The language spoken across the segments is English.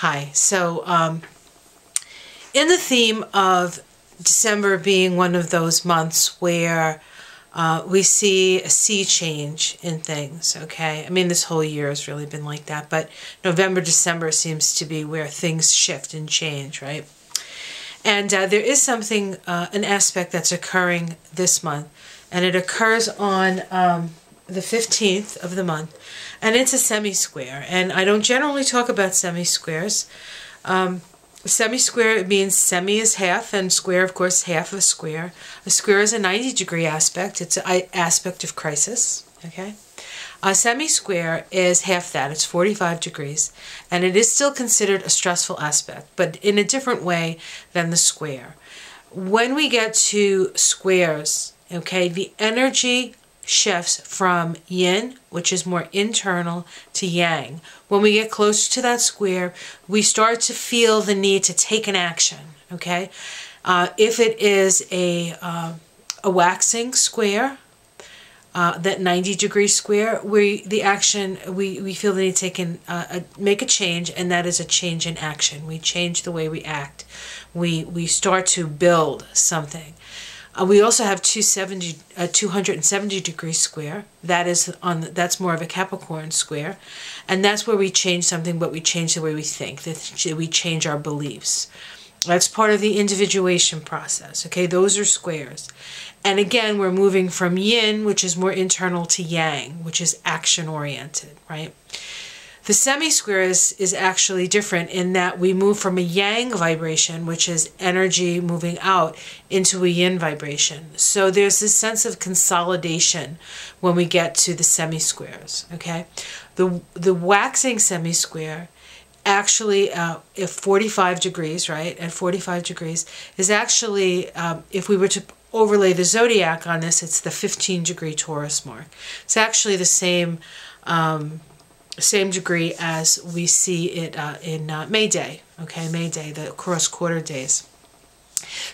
Hi. So, in the theme of December being one of those months where we see a sea change in things, okay? I mean, this whole year has really been like that, but November, December seems to be where things shift and change, right? And there is something, an aspect that's occurring this month, and it occurs on the 15th of the month, and it's a semi-square. And I don't generally talk about semi-squares. Semi-square means semi is half, and square, of course, half of a square. A square is a 90-degree aspect. It's an aspect of crisis, okay? A semi-square is half that. It's 45 degrees, and it is still considered a stressful aspect, but in a different way than the square. When we get to squares, okay, the energy shifts from yin, which is more internal, to yang. When we get closer to that square, we start to feel the need to take an action, okay? If it is a waxing square, that 90-degree square, we feel the need to make a change, and that is a change in action. We change the way we act. We start to build something. We also have 270-degree square. That's more of a Capricorn square, and that's where we change something, but we change the way we think. We change our beliefs. That's part of the individuation process. Okay, those are squares. And again, we're moving from yin, which is more internal, to yang, which is action-oriented, right? The semi-square is actually different in that we move from a yang vibration, which is energy moving out, into a yin vibration. So there's this sense of consolidation when we get to the semi-squares, okay? The waxing semi-square actually, if 45 degrees, right, at 45 degrees, is actually, if we were to overlay the zodiac on this, it's the 15-degree Taurus mark. It's actually the same degree as we see it in May Day, okay, May Day, the cross-quarter days.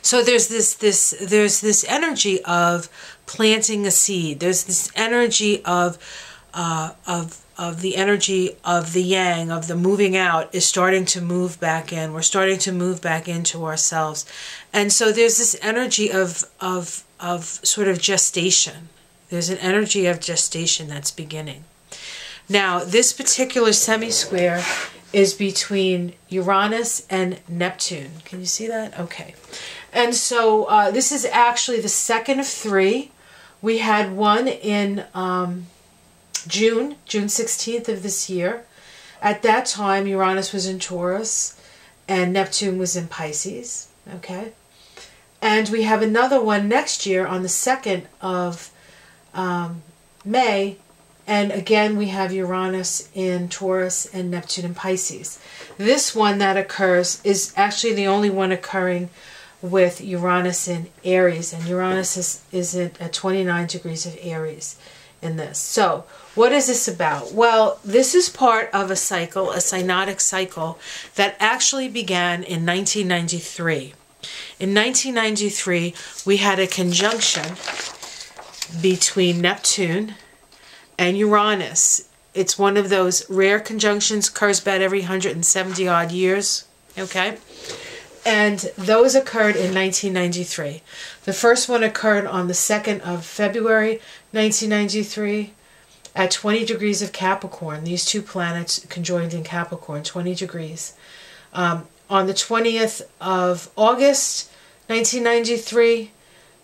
So there's this energy of planting a seed. There's this energy of the energy of the yang, of the moving out, is starting to move back in. We're starting to move back into ourselves. And so there's this energy of sort of gestation. There's an energy of gestation that's beginning. Now, this particular semi-square is between Uranus and Neptune. Can you see that? Okay. And so this is actually the second of three. We had one in June 16th of this year. At that time, Uranus was in Taurus and Neptune was in Pisces. Okay. And we have another one next year on the 2nd of May. And again, we have Uranus in Taurus and Neptune in Pisces. This one that occurs is actually the only one occurring with Uranus in Aries. And Uranus is at 29 degrees of Aries in this. So what is this about? Well, this is part of a cycle, a synodic cycle, that actually began in 1993. In 1993, we had a conjunction between Neptune and Uranus. It's one of those rare conjunctions, occurs about every 170 odd years, okay? And those occurred in 1993. The first one occurred on the 2nd of February, 1993, at 20 degrees of Capricorn. These two planets conjoined in Capricorn, 20 degrees. On the 20th of August, 1993,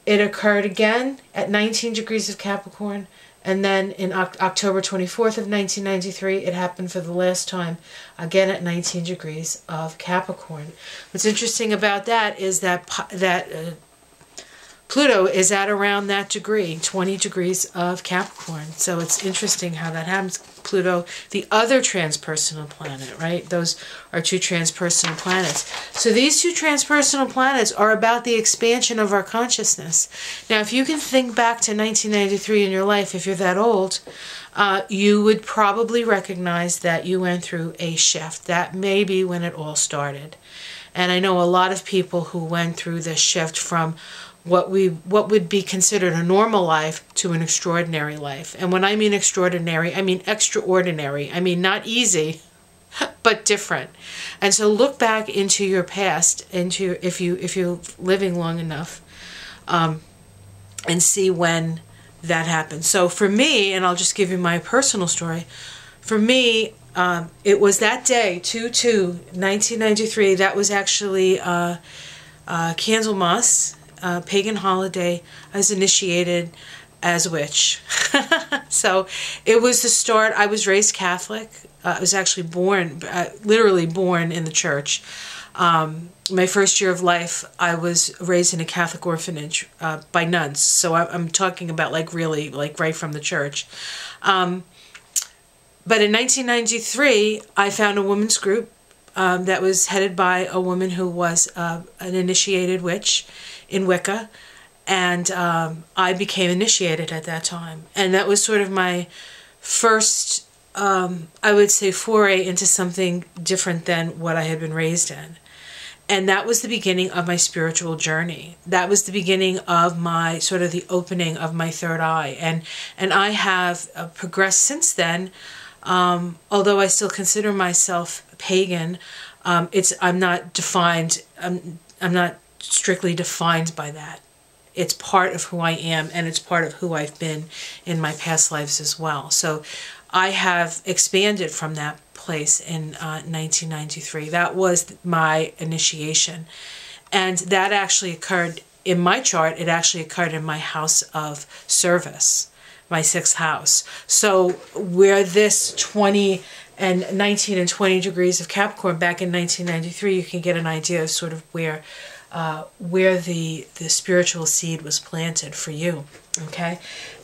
it occurred again at 19 degrees of Capricorn. And then in October 24th of 1993, it happened for the last time, again at 19 degrees of Capricorn. What's interesting about that is that Pluto is at around that degree, 20 degrees of Capricorn. So it's interesting how that happens. Pluto, the other transpersonal planet, right? Those are two transpersonal planets. So these two transpersonal planets are about the expansion of our consciousness. Now, if you can think back to 1993 in your life, if you're that old, you would probably recognize that you went through a shift. That may be when it all started. And I know a lot of people who went through this shift from what would be considered a normal life to an extraordinary life. And when I mean extraordinary, I mean extraordinary. I mean not easy. but different. And so look back into your past, into if you're living long enough, and see when that happened. So for me, and I'll just give you my personal story, for me, it was that day, 2/2/1993. That was actually Candlemas, pagan holiday. I was initiated as a witch. So it was the start. I was raised Catholic. I was actually born, literally born in the church. My first year of life, I was raised in a Catholic orphanage by nuns. So I'm talking about like really like right from the church. But in 1993, I found a women's group that was headed by a woman who was an initiated witch in Wicca. And I became initiated at that time. And that was sort of my first, I would say, foray into something different than what I had been raised in. And that was the beginning of my spiritual journey. That was the beginning of my, sort of the opening of my third eye. And I have progressed since then. Although I still consider myself pagan, I'm not defined, I'm not strictly defined by that. It's part of who I am, and it's part of who I've been in my past lives as well. So I have expanded from that place in 1993. That was my initiation. And that actually occurred in my chart. It actually occurred in my house of service, my 6th house. So where this 19 and 20 degrees of Capricorn back in 1993, you can get an idea of sort of where the spiritual seed was planted for you, okay?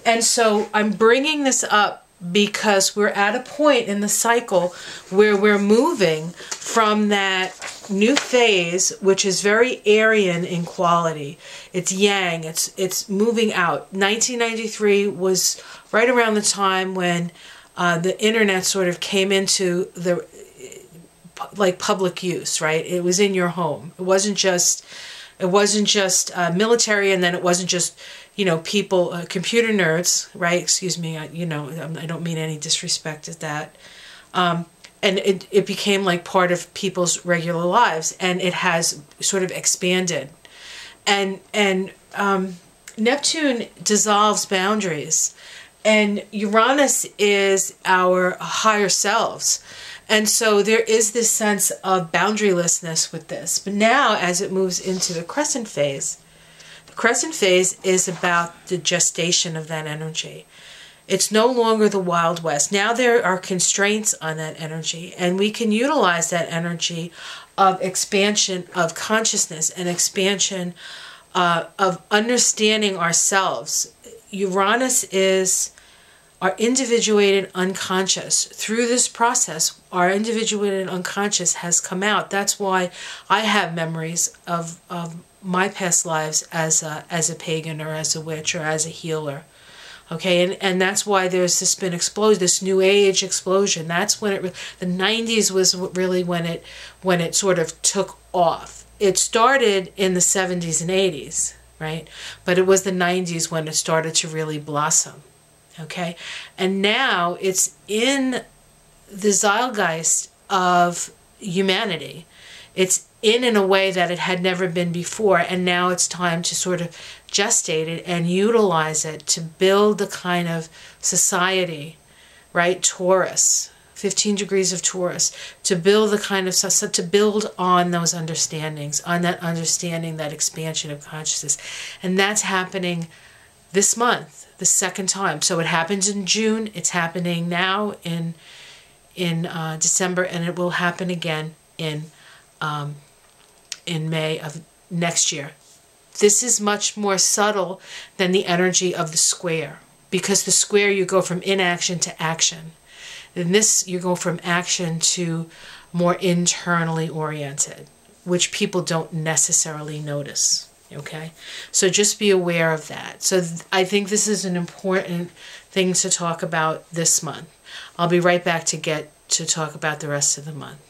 And so I'm bringing this up because we're at a point in the cycle where we're moving from that new phase, which is very Aryan in quality. It's yang, it's moving out. 1993 was right around the time when the internet sort of came into the like public use, right? It was in your home. It wasn't just military, and then it wasn't just, you know, people, computer nerds, right? Excuse me, I don't mean any disrespect at that. And it became like part of people's regular lives, and it has sort of expanded. And Neptune dissolves boundaries, and Uranus is our higher selves. And so there is this sense of boundarylessness with this. But now, as it moves into the crescent phase is about the gestation of that energy. It's no longer the Wild West. Now there are constraints on that energy, and we can utilize that energy of expansion of consciousness and expansion of understanding ourselves. Uranus is our individuated unconscious. Through this process, our individuated unconscious has come out. That's why I have memories of my past lives as a pagan or as a witch or as a healer. Okay, and that's why there's been this new age explosion. That's when the 90s was really when it sort of took off. It started in the 70s and 80s, right? But it was the 90s when it started to really blossom. Okay, and now it's in the zeitgeist of humanity. It's in a way that it had never been before, and now it's time to sort of gestate it and utilize it to build the kind of society, right? Taurus, 15 degrees of Taurus, to build the kind of, to build on those understandings, on that understanding, that expansion of consciousness. And that's happening this month, the second time. So it happens in June, it's happening now in December, and it will happen again in May of next year. This is much more subtle than the energy of the square, because the square, you go from inaction to action. In this, you go from action to more internally oriented, which people don't necessarily notice. Okay, so just be aware of that. So I think this is an important thing to talk about this month. I'll be right back to talk about the rest of the month.